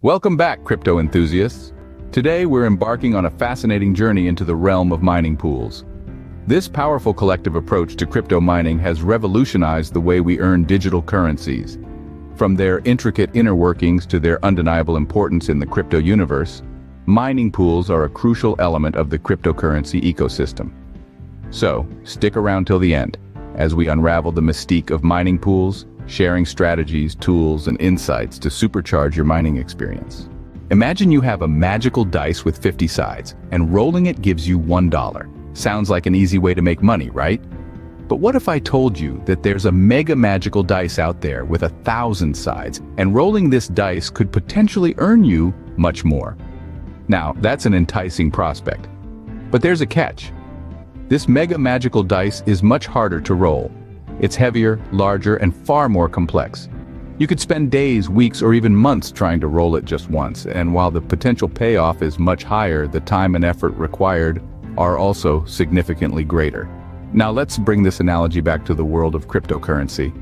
Welcome back, crypto enthusiasts. Today we're embarking on a fascinating journey into the realm of mining pools. This powerful collective approach to crypto mining has revolutionized the way we earn digital currencies. From their intricate inner workings to their undeniable importance in the crypto universe, mining pools are a crucial element of the cryptocurrency ecosystem. So, stick around till the end, as we unravel the mystique of mining pools, sharing strategies, tools, and insights to supercharge your mining experience. Imagine you have a magical dice with 50 sides, and rolling it gives you $1. Sounds like an easy way to make money, right? But what if I told you that there's a mega magical dice out there with 1,000 sides, and rolling this dice could potentially earn you much more? Now, that's an enticing prospect. But there's a catch. This mega magical dice is much harder to roll. It's heavier, larger, and far more complex. You could spend days, weeks, or even months trying to roll it just once, and while the potential payoff is much higher, the time and effort required are also significantly greater. Now let's bring this analogy back to the world of cryptocurrency.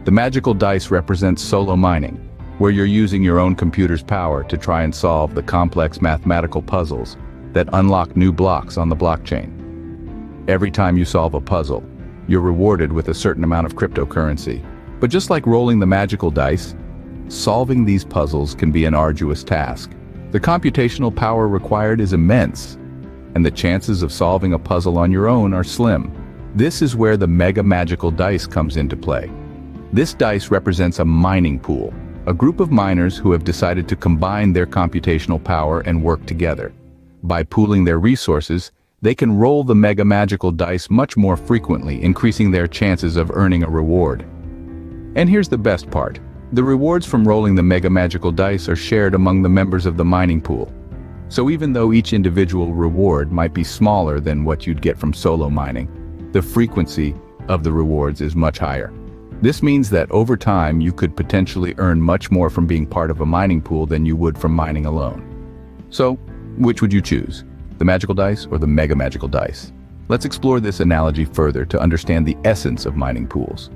The magical dice represents solo mining, where you're using your own computer's power to try and solve the complex mathematical puzzles that unlock new blocks on the blockchain. Every time you solve a puzzle, you're rewarded with a certain amount of cryptocurrency. But just like rolling the magical dice, solving these puzzles can be an arduous task. The computational power required is immense, and the chances of solving a puzzle on your own are slim. This is where the mega magical dice comes into play. This dice represents a mining pool, a group of miners who have decided to combine their computational power and work together. By pooling their resources, they can roll the mega magical dice much more frequently, increasing their chances of earning a reward. And here's the best part. The rewards from rolling the mega magical dice are shared among the members of the mining pool. So even though each individual reward might be smaller than what you'd get from solo mining, the frequency of the rewards is much higher. This means that over time you could potentially earn much more from being part of a mining pool than you would from mining alone. So, which would you choose? The magical dice or the mega magical dice? Let's explore this analogy further to understand the essence of mining pools.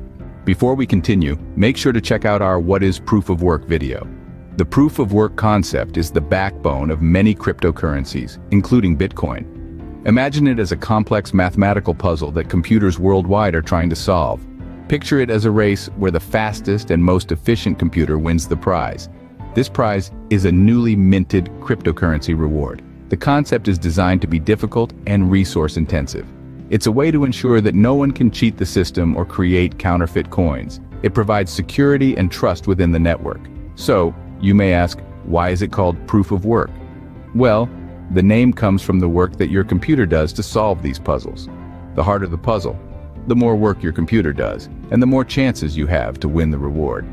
Before we continue, make sure to check out our What is Proof of Work video. The Proof of Work concept is the backbone of many cryptocurrencies, including Bitcoin. Imagine it as a complex mathematical puzzle that computers worldwide are trying to solve. Picture it as a race where the fastest and most efficient computer wins the prize. This prize is a newly minted cryptocurrency reward. The concept is designed to be difficult and resource-intensive. It's a way to ensure that no one can cheat the system or create counterfeit coins. It provides security and trust within the network. So, you may ask, why is it called Proof of Work? Well, the name comes from the work that your computer does to solve these puzzles. The harder the puzzle, the more work your computer does, and the more chances you have to win the reward.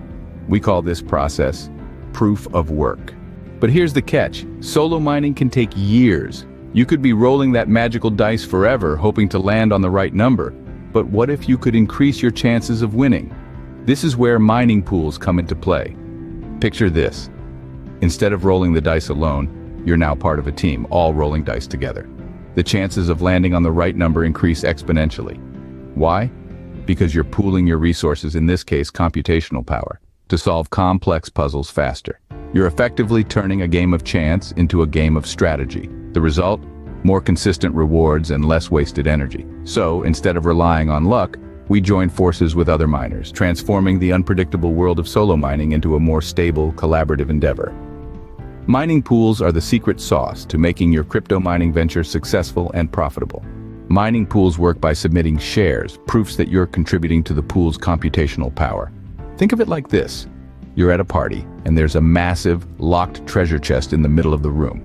We call this process Proof of Work. But here's the catch. Solo mining can take years. You could be rolling that magical dice forever, hoping to land on the right number. But what if you could increase your chances of winning? This is where mining pools come into play. Picture this. Instead of rolling the dice alone, you're now part of a team, all rolling dice together. The chances of landing on the right number increase exponentially. Why? Because you're pooling your resources, in this case computational power, to solve complex puzzles faster. You're effectively turning a game of chance into a game of strategy. The result? More consistent rewards and less wasted energy. So, instead of relying on luck, we join forces with other miners, transforming the unpredictable world of solo mining into a more stable, collaborative endeavor. Mining pools are the secret sauce to making your crypto mining venture successful and profitable. Mining pools work by submitting shares, proofs that you're contributing to the pool's computational power. Think of it like this. You're at a party, and there's a massive, locked treasure chest in the middle of the room.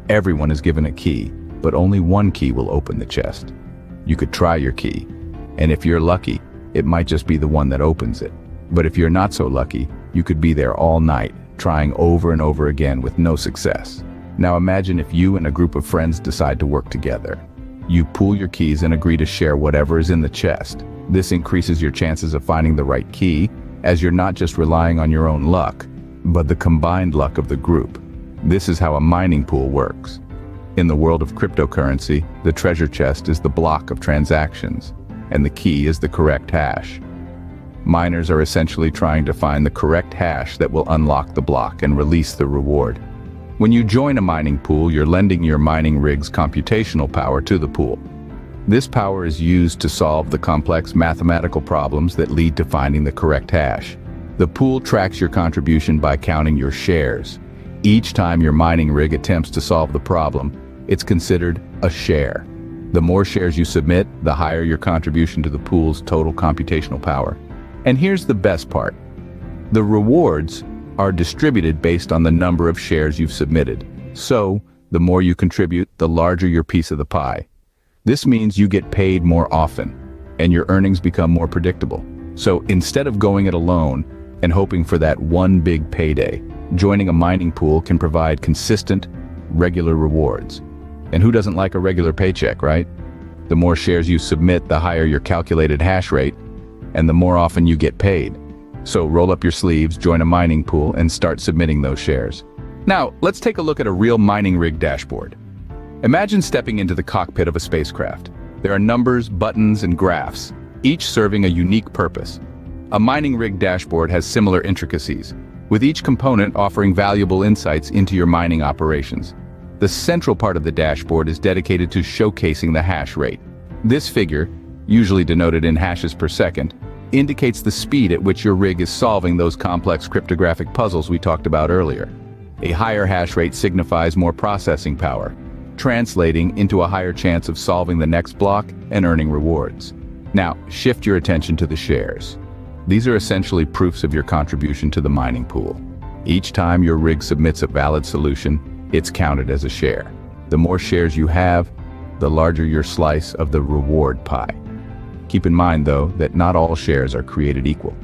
Everyone is given a key, but only one key will open the chest. You could try your key, and if you're lucky, it might just be the one that opens it. But if you're not so lucky, you could be there all night, trying over and over again with no success. Now imagine if you and a group of friends decide to work together. You pool your keys and agree to share whatever is in the chest. This increases your chances of finding the right key, as you're not just relying on your own luck, but the combined luck of the group. This is how a mining pool works. In the world of cryptocurrency, the treasure chest is the block of transactions, and the key is the correct hash. Miners are essentially trying to find the correct hash that will unlock the block and release the reward. When you join a mining pool, you're lending your mining rig's computational power to the pool. This power is used to solve the complex mathematical problems that lead to finding the correct hash. The pool tracks your contribution by counting your shares. Each time your mining rig attempts to solve the problem, it's considered a share. The more shares you submit, the higher your contribution to the pool's total computational power. And here's the best part. The rewards are distributed based on the number of shares you've submitted. So, the more you contribute, the larger your piece of the pie. This means you get paid more often, and your earnings become more predictable. So, instead of going it alone and hoping for that one big payday, joining a mining pool can provide consistent, regular rewards. And who doesn't like a regular paycheck, right? The more shares you submit, the higher your calculated hash rate, and the more often you get paid. So roll up your sleeves, join a mining pool, and start submitting those shares. Now, let's take a look at a real mining rig dashboard. Imagine stepping into the cockpit of a spacecraft. There are numbers, buttons, and graphs, each serving a unique purpose. A mining rig dashboard has similar intricacies, with each component offering valuable insights into your mining operations. The central part of the dashboard is dedicated to showcasing the hash rate. This figure, usually denoted in hashes per second, indicates the speed at which your rig is solving those complex cryptographic puzzles we talked about earlier. A higher hash rate signifies more processing power, translating into a higher chance of solving the next block and earning rewards. Now, shift your attention to the shares. These are essentially proofs of your contribution to the mining pool. Each time your rig submits a valid solution, it's counted as a share. The more shares you have, the larger your slice of the reward pie. Keep in mind, though, that not all shares are created equal.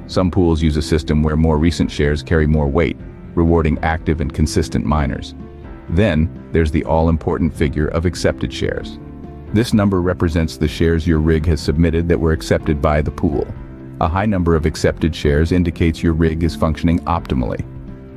Some pools use a system where more recent shares carry more weight, rewarding active and consistent miners. Then, there's the all-important figure of accepted shares. This number represents the shares your rig has submitted that were accepted by the pool. A high number of accepted shares indicates your rig is functioning optimally.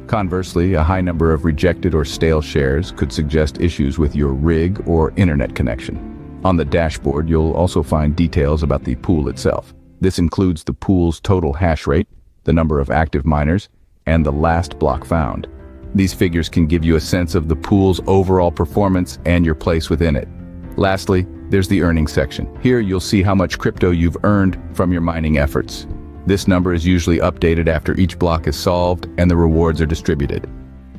Conversely, a high number of rejected or stale shares could suggest issues with your rig or internet connection. On the dashboard, you'll also find details about the pool itself. This includes the pool's total hash rate, the number of active miners, and the last block found. These figures can give you a sense of the pool's overall performance and your place within it. Lastly, there's the earnings section. Here you'll see how much crypto you've earned from your mining efforts. This number is usually updated after each block is solved and the rewards are distributed,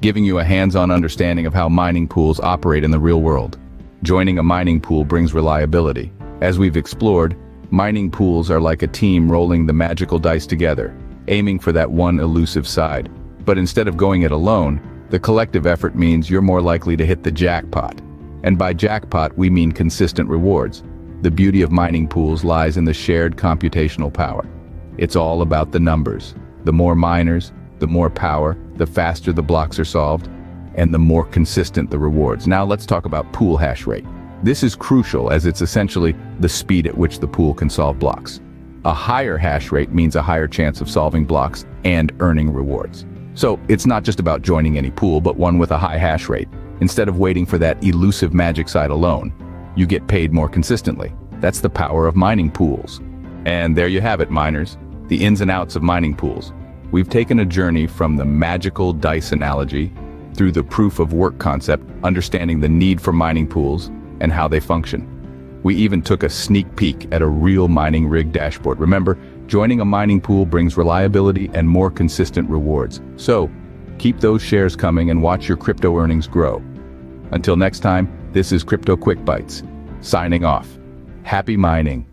giving you a hands-on understanding of how mining pools operate in the real world. Joining a mining pool brings reliability. As we've explored, mining pools are like a team rolling the magical dice together, aiming for that one elusive side. But instead of going it alone, the collective effort means you're more likely to hit the jackpot. And by jackpot, we mean consistent rewards. The beauty of mining pools lies in the shared computational power. It's all about the numbers. The more miners, the more power, the faster the blocks are solved, and the more consistent the rewards. Now let's talk about pool hash rate. This is crucial as it's essentially the speed at which the pool can solve blocks. A higher hash rate means a higher chance of solving blocks and earning rewards. So it's not just about joining any pool, but one with a high hash rate. Instead of waiting for that elusive magic side alone, you get paid more consistently. That's the power of mining pools. And there you have it, miners, the ins and outs of mining pools. We've taken a journey from the magical dice analogy through the proof-of-work concept, understanding the need for mining pools and how they function. We even took a sneak peek at a real mining rig dashboard. Remember, joining a mining pool brings reliability and more consistent rewards. So, keep those shares coming and watch your crypto earnings grow. Until next time, this is CryptoQuickBites, signing off. Happy mining.